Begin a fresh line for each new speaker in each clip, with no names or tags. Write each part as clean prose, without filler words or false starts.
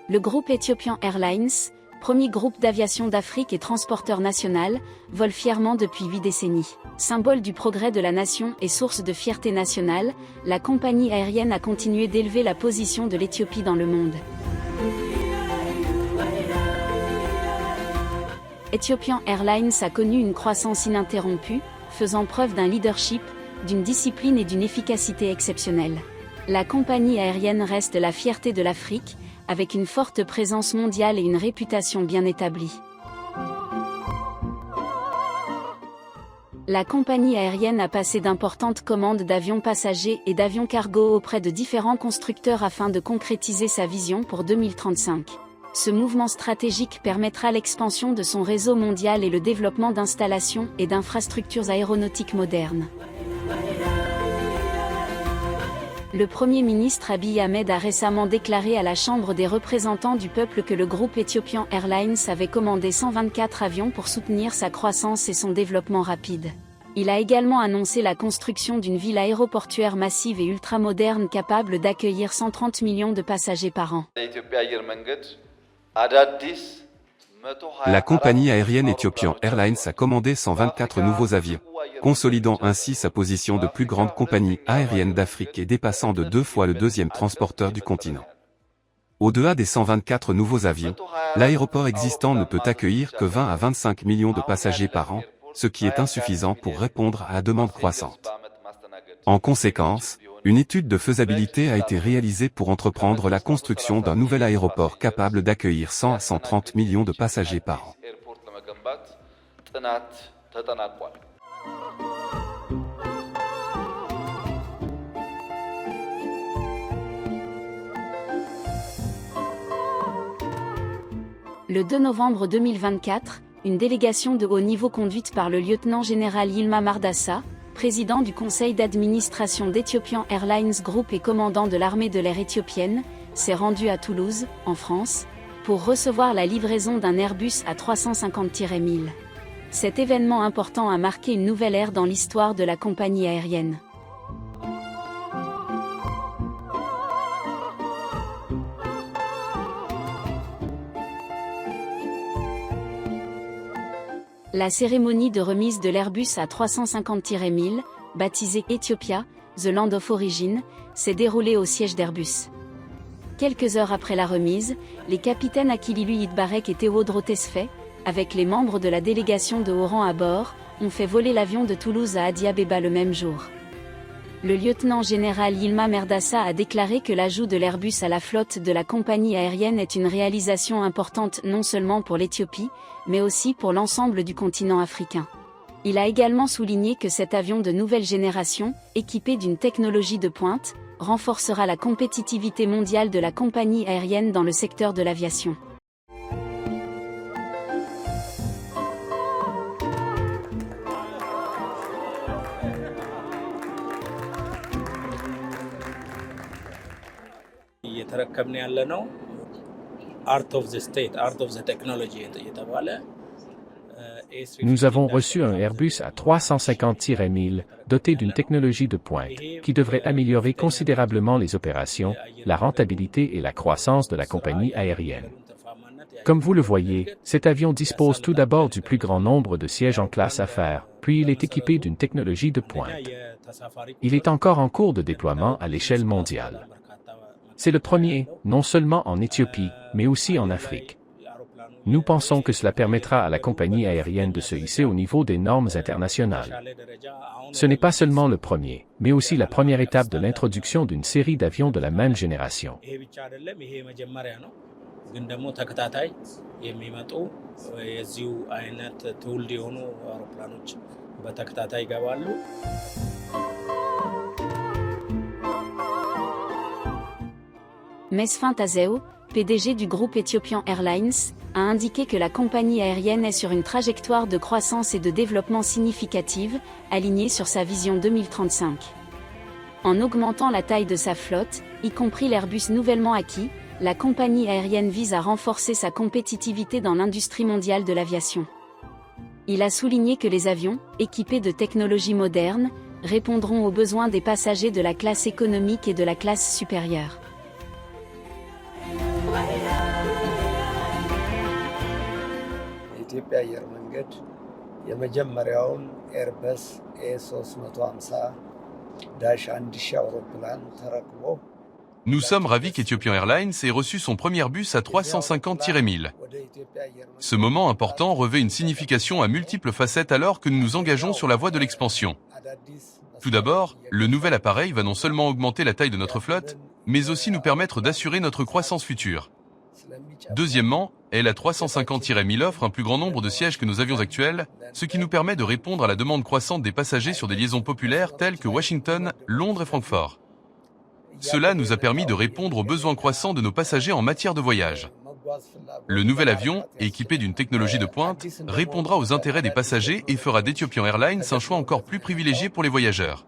Le groupe Ethiopian Airlines, premier groupe d'aviation d'Afrique et transporteur national, vole fièrement depuis 8 décennies. Symbole du progrès de la nation et source de fierté nationale, la compagnie aérienne a continué d'élever la position de l'Éthiopie dans le monde. Ethiopian Airlines a connu une croissance ininterrompue, faisant preuve d'un leadership, d'une discipline et d'une efficacité exceptionnelles. La compagnie aérienne reste la fierté de l'Afrique, avec une forte présence mondiale et une réputation bien établie. La compagnie aérienne a passé d'importantes commandes d'avions passagers et d'avions cargo auprès de différents constructeurs afin de concrétiser sa vision pour 2035. Ce mouvement stratégique permettra l'expansion de son réseau mondial et le développement d'installations et d'infrastructures aéronautiques modernes. Le Premier ministre Abiy Ahmed a récemment déclaré à la Chambre des représentants du peuple que le groupe Ethiopian Airlines avait commandé 124 avions pour soutenir sa croissance et son développement rapide. Il a également annoncé la construction d'une ville aéroportuaire massive et ultramoderne capable d'accueillir 130 millions de passagers par an.
La compagnie aérienne Ethiopian Airlines a commandé 124 nouveaux avions, consolidant ainsi sa position de plus grande compagnie aérienne d'Afrique et dépassant de 2 fois le deuxième transporteur du continent. Au-delà des 124 nouveaux avions, l'aéroport existant ne peut accueillir que 20 à 25 millions de passagers par an, ce qui est insuffisant pour répondre à la demande croissante. En conséquence, une étude de faisabilité a été réalisée pour entreprendre la construction d'un nouvel aéroport capable d'accueillir 100 à 130 millions de passagers par an.
Le 2 novembre 2024, une délégation de haut niveau conduite par le lieutenant-général Yilma Mardassa, président du conseil d'administration d'Ethiopian Airlines Group et commandant de l'armée de l'air éthiopienne, s'est rendue à Toulouse, en France, pour recevoir la livraison d'un Airbus A350-1000. Cet événement important a marqué une nouvelle ère dans l'histoire de la compagnie aérienne. La cérémonie de remise de l'Airbus A350-1000, baptisée Ethiopia, The Land of Origin, s'est déroulée au siège d'Airbus. Quelques heures après la remise, les capitaines Akililu Idbarek et Théodore Tesfaye, avec les membres de la délégation de haut rang à bord, ont fait voler l'avion de Toulouse à Addis Abeba le même jour. Le lieutenant-général Yilma Mardassa a déclaré que l'ajout de l'Airbus à la flotte de la compagnie aérienne est une réalisation importante non seulement pour l'Éthiopie, mais aussi pour l'ensemble du continent africain. Il a également souligné que cet avion de nouvelle génération, équipé d'une technologie de pointe, renforcera la compétitivité mondiale de la compagnie aérienne dans le secteur de l'aviation.
እየተረከብን ያለነው Art of the State, Art of the Technology እየተባለ
Nous avons reçu un Airbus A350-1000, doté d'une technologie de pointe, qui devrait améliorer considérablement les opérations, la rentabilité et la croissance de la compagnie aérienne. Comme vous le voyez, cet avion dispose tout d'abord du plus grand nombre de sièges en classe affaires, puis il est équipé d'une technologie de pointe. Il est encore en cours de déploiement à l'échelle mondiale. C'est le premier, non seulement en Éthiopie, mais aussi en Afrique. Nous pensons que cela permettra à la compagnie aérienne de se hisser au niveau des normes internationales. Ce n'est pas seulement le premier, mais aussi la première étape de l'introduction d'une série d'avions de la même génération.
Mesfin Tazeo, PDG du groupe Ethiopian Airlines, a indiqué que la compagnie aérienne est sur une trajectoire de croissance et de développement significative, alignée sur sa vision 2035. En augmentant la taille de sa flotte, y compris l'Airbus nouvellement acquis, la compagnie aérienne vise à renforcer sa compétitivité dans l'industrie mondiale de l'aviation. Il a souligné que les avions, équipés de technologies modernes, répondront aux besoins des passagers de la classe économique et de la classe supérieure.
የኢትዮጵያ አየር መንገድ የመጀመሪያውን ኤርበስ A350-1000 አውሮፕላን ተረክቦ
Nous sommes ravis qu'Ethiopian Airlines ait reçu son premier bus à 350-1000. Ce moment important revêt une signification à multiples facettes alors que nous nous engageons sur la voie de l'expansion. Tout d'abord, le nouvel appareil va non seulement augmenter la taille de notre flotte, mais aussi nous permettre d'assurer notre croissance future. Deuxièmement, l'A350-1000 offre un plus grand nombre de sièges que nos avions actuels, ce qui nous permet de répondre à la demande croissante des passagers sur des liaisons populaires telles que Washington, Londres et Francfort. Cela nous a permis de répondre aux besoins croissants de nos passagers en matière de voyage. Le nouvel avion, équipé d'une technologie de pointe, répondra aux intérêts des passagers et fera d'Ethiopian Airlines un choix encore plus privilégié pour les voyageurs.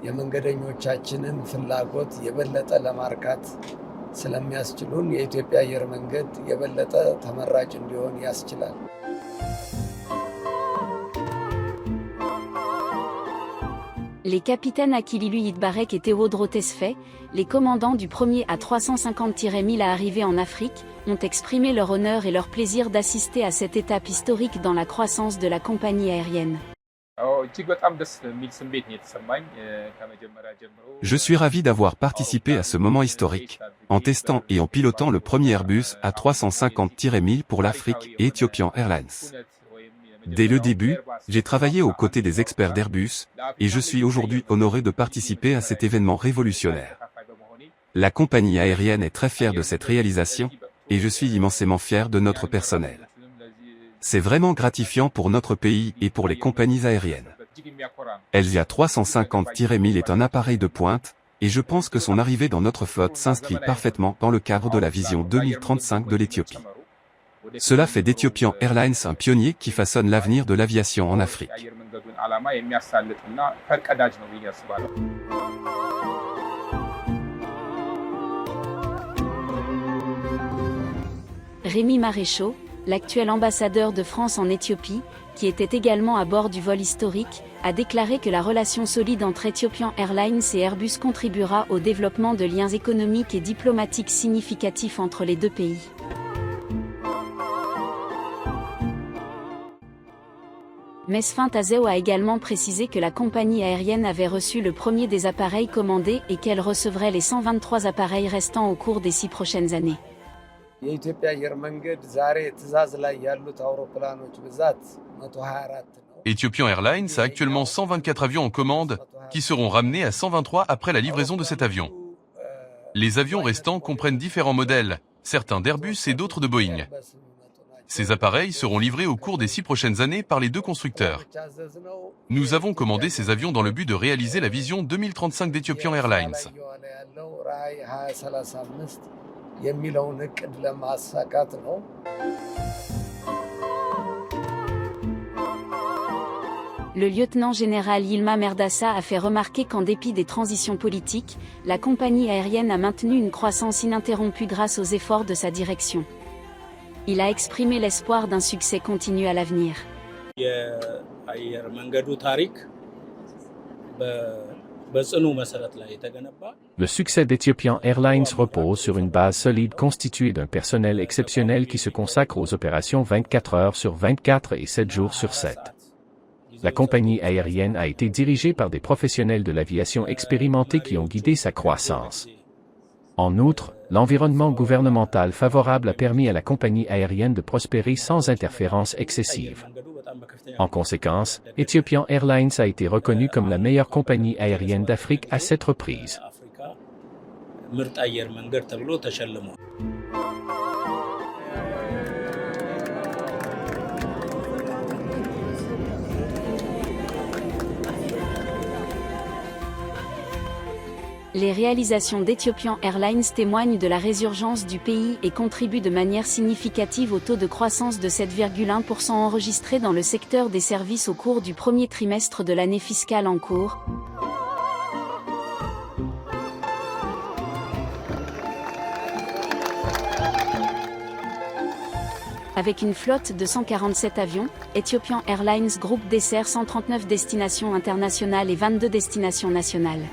የመንገደኞቻችንን ፍላጎት የበለጠ ለማርካት ስለሚያስችሉን የኢትዮጵያ አየር መንገድ የበለጠ ተመራጭ እንዲሆን ያስችላል።
Les capitaines Akililu Yitbarek et Théodro Tesfaye, les commandants du premier A350-1000 à arriver en Afrique, ont exprimé leur honneur et leur plaisir d'assister à cette étape historique dans la croissance de la compagnie aérienne.
Je suis ravi d'avoir participé à ce moment historique, en testant et en pilotant le premier Airbus A350-1000 pour l'Afrique et Ethiopian Airlines. Dès le début, j'ai travaillé aux côtés des experts d'Airbus, et je suis aujourd'hui honoré de participer à cet événement révolutionnaire. La compagnie aérienne est très fière de cette réalisation, et je suis immensément fier de notre personnel. C'est vraiment gratifiant pour notre pays et pour les compagnies aériennes. Elzia 350-1000 est un appareil de pointe, et je pense que son arrivée dans notre flotte s'inscrit parfaitement dans le cadre de la vision 2035 de l'Éthiopie. Cela fait d'Ethiopian Airlines un pionnier qui façonne l'avenir de l'aviation en Afrique.
Rémi Maréchaux, l'actuel ambassadeur de France en Éthiopie, qui était également à bord du vol historique, a déclaré que la relation solide entre Ethiopian Airlines et Airbus contribuera au développement de liens économiques et diplomatiques significatifs entre les deux pays. Mesfin Tazeo a également précisé que la compagnie aérienne avait reçu le premier des appareils commandés et qu'elle recevrait les 123 appareils restants au cours des 6 prochaines années.
የኢትዮጵያ አየር መንገድ ዛሬ ትዕዛዝ ላይ ያሉት አውሮፕላኖች ብዛት 124 ነው።
Ethiopian Airlines a actuellement 124 avions en commande, qui seront ramenés à 123 après la livraison de cet avion. Les avions restants comprennent différents modèles, certains d'Airbus et d'autres de Boeing. Ces appareils seront livrés au cours des 6 prochaines années par les deux constructeurs. Nous avons commandé ces avions dans le but de réaliser la vision 2035 d'Ethiopian Airlines.
የሚለውን እቅድ ለማሳካት ነው።
Le lieutenant-général Yilma Merdassa a fait remarquer qu'en dépit des transitions politiques, la compagnie aérienne a maintenu une croissance ininterrompue grâce aux efforts de sa direction. Il a exprimé l'espoir d'un succès continu à l'avenir.
የአየር መንገዱ ታሪክ
Le succès d'Ethiopian Airlines repose sur une base solide constituée d'un personnel exceptionnel qui se consacre aux opérations 24 heures sur 24 et 7 jours sur 7. La compagnie aérienne a été dirigée par des professionnels de l'aviation expérimentés qui ont guidé sa croissance. En outre, l'environnement gouvernemental favorable a permis à la compagnie aérienne de prospérer sans interférence excessive. En conséquence, Ethiopian Airlines a été reconnu comme la meilleure compagnie aérienne d'Afrique à 7 reprises.
Les réalisations d'Ethiopian Airlines témoignent de la résurgence du pays et contribuent de manière significative au taux de croissance de 7,1% enregistré dans le secteur des services au cours du premier trimestre de l'année fiscale en cours. Avec une flotte de 147 avions, Ethiopian Airlines Group dessert 139 destinations internationales et 22 destinations nationales.